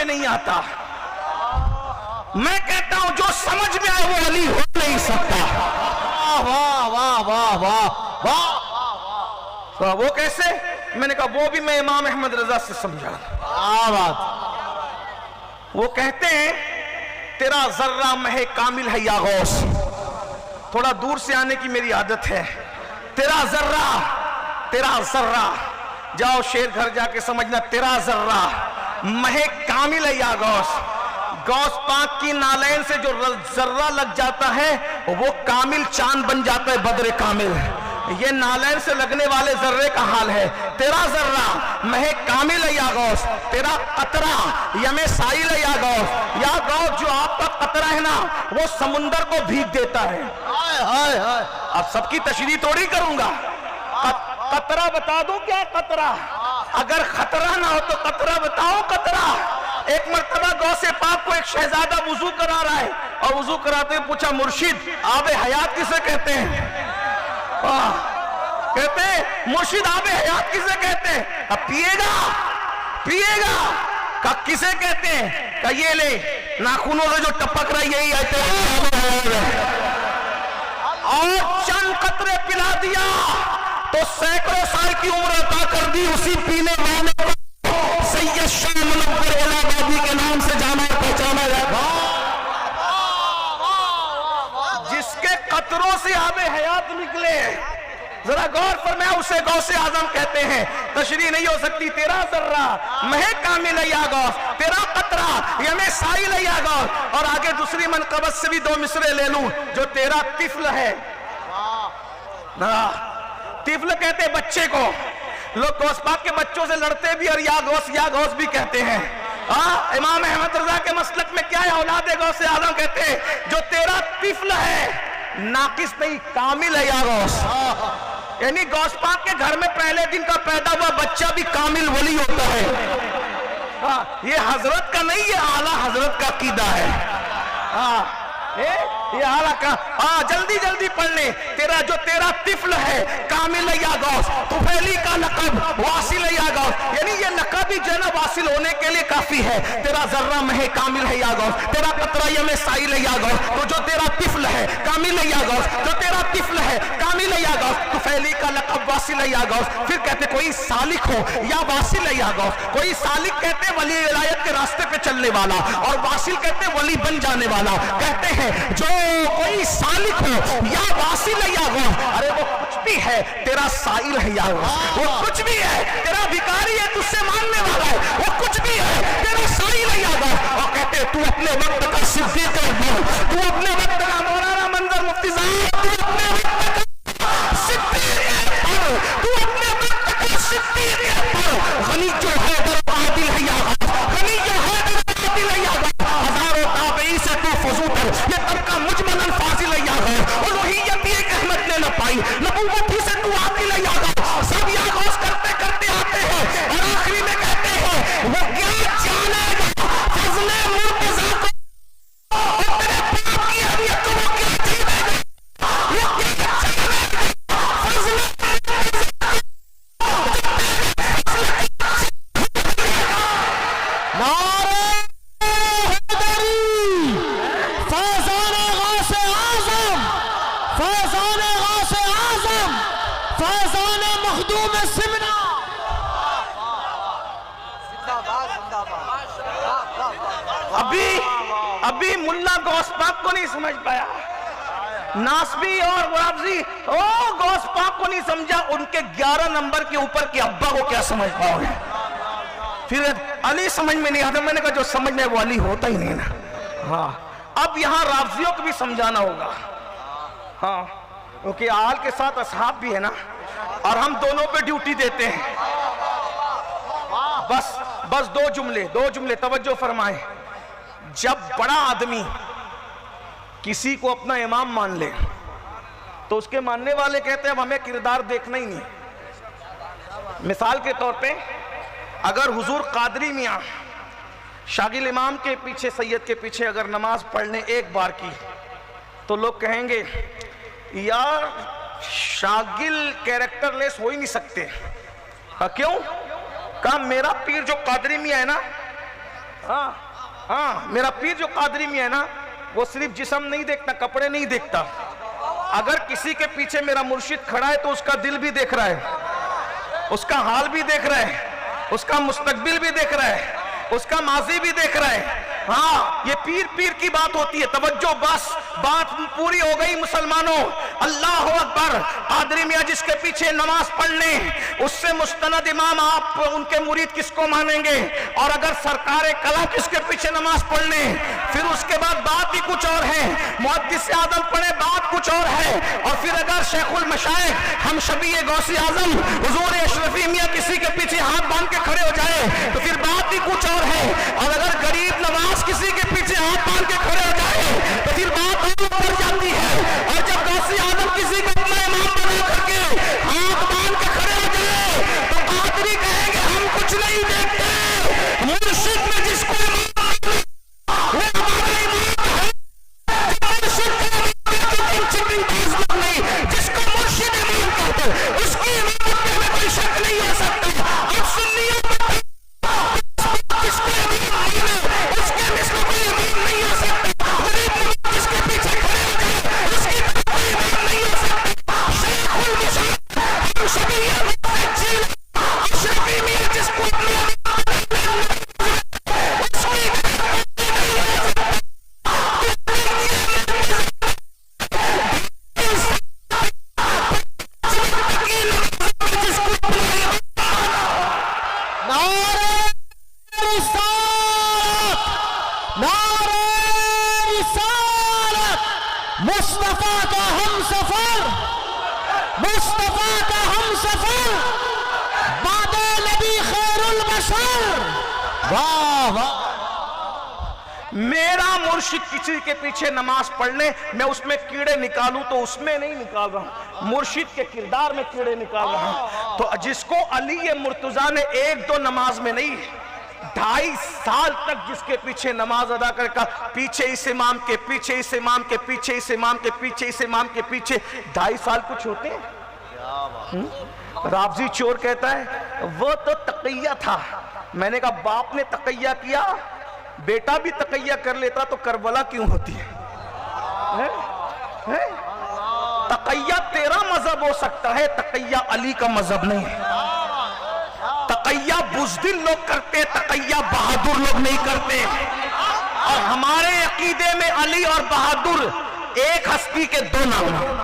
नहीं आता। मैं कहता हूं जो समझ में आए वो अली हो नहीं सकता। वाह वाह वाह वाह वाह। तो वो कैसे? मैंने कहा वो भी मैं इमाम अहमद रजा से समझा। बात वो कहते हैं तेरा जर्रा महे कामिल है या गौस। थोड़ा दूर से आने की मेरी आदत है। तेरा जर्रा, जाओ शेर घर जाके समझना, तेरा जर्रा महे कामिल है या गौस। गौस पाक की नालैन से जो जर्रा लग जाता है वो कामिल चांद बन जाता है, बदरे कामिल। ये नालैन से लगने वाले जर्रे का हाल है। तेरा जर्रा महे कामिल है या गौस, तेरा कतरा यमे साइल है या गौस। या गौस जो आपका कतरा है ना वो समुंदर को भीग देता है। हाय हाय हाय। अब सबकी तशरीह थोड़ी करूंगा। कतरा बता दूं क्या? कतरा अगर खतरा ना हो तो कतरा बताओ। कतरा एक मर्तबा गौसे पाक को एक शहजादा वुजू करा रहा है और वुजू कराते हुए पूछा, मुर्शिद आबे हयात किसे कहते हैं? कहते मुर्शिद आबे हयात किसे कहते हैं? अब पिएगा का किसे कहते हैं? का ये ले नाखूनों से जो टपक रहा है यही आते हैं। और चंद कतरे पिला दिया तो सैकड़ों साल की उम्र अता कर दी उसी पीने वाले को। सैयद शाह मुनव्वर इलाहाबादी के नाम से जाना पहचाना जाता, जिसके कतरों से आबे हयात निकले। जरा गौर फरमाया, उसे गौसे आजम कहते हैं। तशरीह नहीं हो सकती। तेरा जर्रा महे कामिल या गौस, तेरा कतरा यमे साइल या गौस। और आगे दूसरी मनकबत से भी दो मिसरे ले लूं, जो तेरा तिफल है। तिफल कहते बच्चे को। लोग गौस पाक के बच्चों से लड़ते भी और या गौस भी कहते हैं। इमाम अहमद रजा के मसलक में क्या है? औलाद गौस आजम कहते हैं जो तेरा तिफल है, नाकिस नहीं कामिल है या गौस। यानी गौस पाक के घर में पहले दिन का पैदा हुआ बच्चा भी कामिल वली होता है। ये हजरत का नहीं, ये आला हजरत का कीदा है। ये आला का। जल्दी जल्दी पढ़ ले। तेरा तिफल है कामिल या गौस, तुफैली का लकब वासिल या गौस। यानी ये लकब ही जो ना वासिल होने के लिए काफी है। तेरा जर्रा महे कामिल है या गौस, तेरा कतरा यमे साइल या गौस। तो जो तेरा तिफल है कामिल या गौस, जो तेरा तिफल है कामिल या गौस, तुफैली का लकब वासिल या गौस। फिर कहते कोई सालिक हो या वासिल या गौस। कोई सालिक कहते वली विलायत के रास्ते पे चलने वाला, और वासिल कहते वली बन जाने वाला। कहते हैं जो कोई सालिक हो या वासिल या गौस, अरे वो कुछ भी है तेरा साइल है या गौस। वो कुछ भी है तेरा भिखारी है, तुझसे मांगने वाला है। वो कुछ भी है तेरा साइल है या गौस। और कहते तू अपने वक्त का सिद्दीक है, तू अपने वक्त का मौलाना मंजर मुफ्ती साहब, तू अपने वक्त का सिद्दीक है, तू अपने वक्त का सिद्दीक है। गनी जो है तेरा आदिल है या गौस, गनी जो है तेरा आदिल है या गौस। हजारों ताबई से तू फजूल, ये तबका मुजमलन फाजिल या गौस। उलूहियत एक अहमद ने न पाई, नबूवत ही से तू आदिल या गौस। सब या गौस करते करते आते हैं और आखिरी में कहते हैं वो क्या जानेगा फजले मुर्तज़ा को, और तेरे बाप की अहमियत को वो क्या जानेगा। वो क्या जानेगा फजले मुर्तज़ा को। नारे अभी मुल्ला गौस पाक को नहीं समझ पाया। नासबी और वापसी गौस पाक को नहीं समझा, उनके 11 नंबर के ऊपर के अब्बा को क्या समझ पाओगे। फिर अली समझ में नहीं आता। मैंने कहा जो समझ में वो अली होता ही नहीं ना। हाँ, अब यहाँ राफजियों को भी समझाना होगा। हाँ, क्योंकि आल के साथ असहाब भी है ना, और हम दोनों पे ड्यूटी देते हैं। बस दो जुमले तवज्जो फरमाए। जब बड़ा आदमी किसी को अपना इमाम मान ले तो उसके मानने वाले कहते हैं अब हमें किरदार देखना ही नहीं। मिसाल के तौर पे अगर हुजूर कादरी मियाँ शागिल इमाम के पीछे, सैयद के पीछे अगर नमाज पढ़ने एक बार की तो लोग कहेंगे यार शागिल कैरेक्टरलेस हो ही नहीं सकते। क्यों? कहा मेरा पीर जो कादरी मियाँ है ना, हाँ, मेरा पीर जो कादरी में है ना, वो सिर्फ जिस्म नहीं देखता, कपड़े नहीं देखता। अगर किसी के पीछे मेरा मुर्शिद खड़ा है तो उसका दिल भी देख रहा है, उसका हाल भी देख रहा है, उसका मुस्तकबिल भी देख रहा है, उसका माजी भी देख रहा है। हाँ, ये पीर पीर की बात होती है। तवज्जो, बस बात पूरी हो गई मुसलमानों। अल्लाह अकबर। कादरी मियां जिसके पीछे नमाज पढ़ने, उससे मुस्तनद इमाम आप उनके मुरीद किसको मानेंगे? और अगर सरकार कला किसके पीछे नमाज पढ़ने, फिर उसके बाद बात ही कुछ और है। मुहद्दिस आजम पढ़े, बात कुछ और है। और फिर अगर शेखुल मशाइख हम शबी गौसी आजम हुजूर अशरफी मियां किसी के पीछे हाथ बांध के खड़े हो जाए तो फिर बात ही कुछ और है। और अगर गरीब नवाज किसी के पीछे हाथ बांध के खड़े हो जाए तो फिर बात और बढ़ जाती है। और जब गौसी आजम किसी को अपना इमाम बना करके हाथ बांध के खड़े हो जाए तो कादरी कहेंगे हम कुछ नहीं देखते, मुर्शिद में जिसको वो हमारा इमाम है। जिसको मुर्शिद इमाम कहते हैं उसकी इमामत में हमें कोई शक नहीं हो सकता। अब सुन्नियों जिसको इमाम माने उसके मिस्र कोई इमाम नहीं हो सकता। गरीब जिसके पीछे खड़े हो जाए उसकी कोई इमाम नहीं हो सकता। शेखुल मुशाइख हम सभी अशरफी मियां जिसको अपना मुस्तफा का हम सफर, मुस्तफा का हम सफर, बादे नबी खैरुल बशर। वाह वाह। मेरा मुर्शिद किसी के पीछे नमाज पढ़ने, मैं उसमें कीड़े निकालूं तो उसमें नहीं निकाल रहा हूं, मुर्शिद के किरदार में कीड़े निकाल रहा हूं। तो जिसको अली मुर्तजा ने एक दो नमाज में नहीं, 2.5 साल तक जिसके पीछे नमाज अदा कर, पीछे इस इमाम के पीछे, इस इमाम के पीछे, इस इमाम के पीछे, इस इमाम के पीछे 2.5 साल कुछ होते हैं? राबजी चोर कहता है वो तो तकैया था। मैंने कहा बाप ने तकैया किया, बेटा भी तकैया कर लेता तो करबला क्यों होती है? तकैया तेरा मजहब हो सकता है, तकैया अली का मजहब नहीं है। तकैया बुज़दिल लोग करते, तकैया बहादुर लोग नहीं करते। और हमारे अकीदे में अली और बहादुर एक हस्ती के दो नाम।